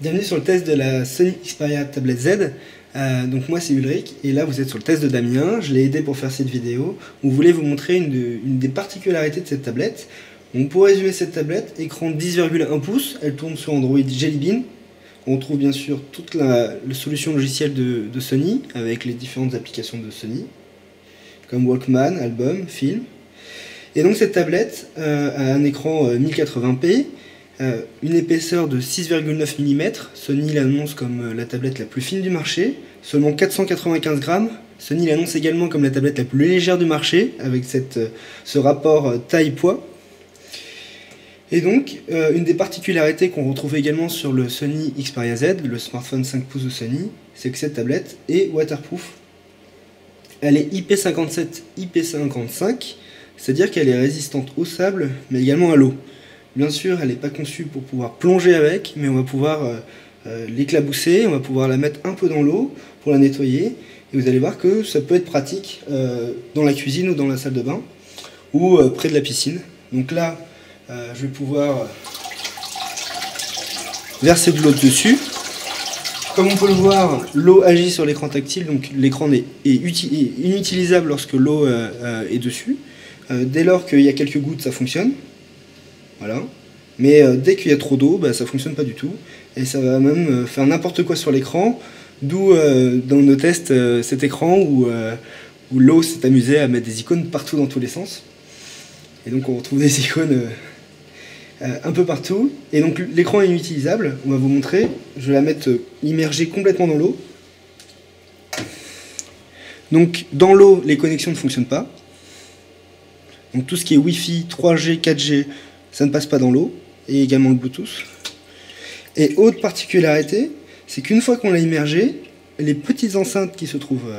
Bienvenue sur le test de la Sony Xperia Tablet Z. Donc moi c'est Ulrich et là vous êtes sur le test de Damien. Je l'ai aidé pour faire cette vidéo. On voulait vous montrer une des particularités de cette tablette. Donc pour résumer cette tablette, écran 10,1 pouces, elle tourne sur Android Jelly Bean. On trouve bien sûr toute la solution logicielle de Sony avec les différentes applications de Sony comme Walkman, Album, Film. Et donc cette tablette a un écran 1080p. Une épaisseur de 6,9 mm, Sony l'annonce comme la tablette la plus fine du marché, seulement 495 grammes. Sony l'annonce également comme la tablette la plus légère du marché, avec ce rapport taille-poids. Et donc, une des particularités qu'on retrouve également sur le Sony Xperia Z, le smartphone 5 pouces de Sony, c'est que cette tablette est waterproof. Elle est IP57, IP55, c'est-à-dire qu'elle est résistante au sable, mais également à l'eau. Bien sûr, elle n'est pas conçue pour pouvoir plonger avec, mais on va pouvoir l'éclabousser, on va pouvoir la mettre un peu dans l'eau pour la nettoyer. Et vous allez voir que ça peut être pratique dans la cuisine ou dans la salle de bain, ou près de la piscine. Donc là, je vais pouvoir verser de l'eau dessus. Comme on peut le voir, l'eau agit sur l'écran tactile, donc l'écran est inutilisable lorsque l'eau est dessus. Dès lors qu'il y a quelques gouttes, ça fonctionne. Voilà. Mais dès qu'il y a trop d'eau, ça fonctionne pas du tout. Et ça va même faire n'importe quoi sur l'écran. D'où dans nos tests cet écran où l'eau s'est amusée à mettre des icônes partout dans tous les sens. Et donc on retrouve des icônes un peu partout. Et donc l'écran est inutilisable. On va vous montrer. Je vais la mettre immergée complètement dans l'eau. Donc dans l'eau, les connexions ne fonctionnent pas. Donc tout ce qui est Wi-Fi, 3G, 4G, ça ne passe pas dans l'eau, et également le Bluetooth. Et autre particularité, c'est qu'une fois qu'on l'a immergé, les petites enceintes qui se trouvent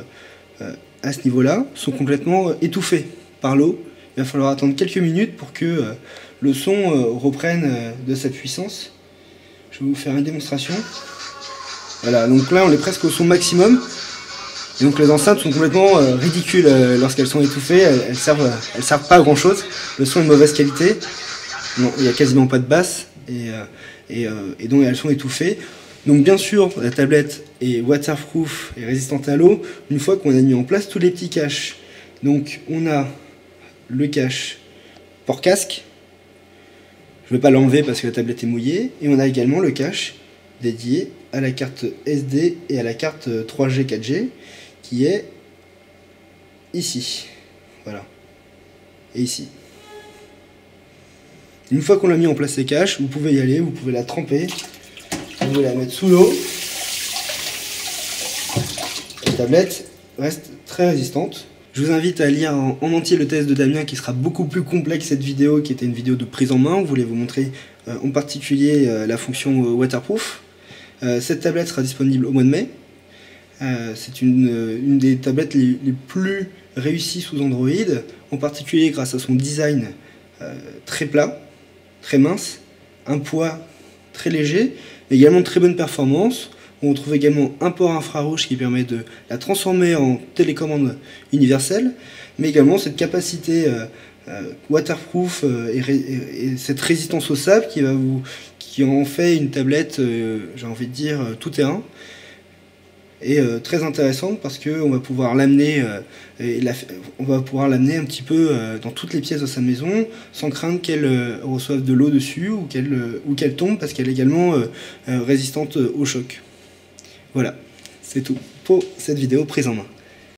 à ce niveau-là sont complètement étouffées par l'eau. Il va falloir attendre quelques minutes pour que le son reprenne de sa puissance. Je vais vous faire une démonstration. Voilà, donc là on est presque au son maximum. Et donc les enceintes sont complètement ridicules lorsqu'elles sont étouffées, elles servent pas à grand chose. Le son est de mauvaise qualité. Non, il n'y a quasiment pas de basse et donc elles sont étouffées. Donc bien sûr la tablette est waterproof et résistante à l'eau une fois qu'on a mis en place tous les petits caches. Donc on a le cache port casque, je ne vais pas l'enlever parce que la tablette est mouillée, et on a également le cache dédié à la carte SD et à la carte 3G 4G qui est ici, voilà, et ici. Une fois qu'on a mis en place ces caches, vous pouvez y aller, vous pouvez la tremper, vous pouvez la mettre sous l'eau. La tablette reste très résistante. Je vous invite à lire en entier le test de Damien qui sera beaucoup plus complet que cette vidéo qui était une vidéo de prise en main. On voulait vous montrer en particulier la fonction waterproof. Cette tablette sera disponible au mois de mai. C'est une des tablettes les plus réussies sous Android, en particulier grâce à son design très plat, très mince, un poids très léger, mais également de très bonne performance. On trouve également un port infrarouge qui permet de la transformer en télécommande universelle, mais également cette capacité waterproof et cette résistance au sable qui en fait une tablette, j'ai envie de dire, tout terrain. Et très intéressante parce qu'on va pouvoir l'amener un petit peu dans toutes les pièces de sa maison sans craindre qu'elle reçoive de l'eau dessus ou qu'elle tombe parce qu'elle est également résistante au choc. Voilà, c'est tout pour cette vidéo prise en main.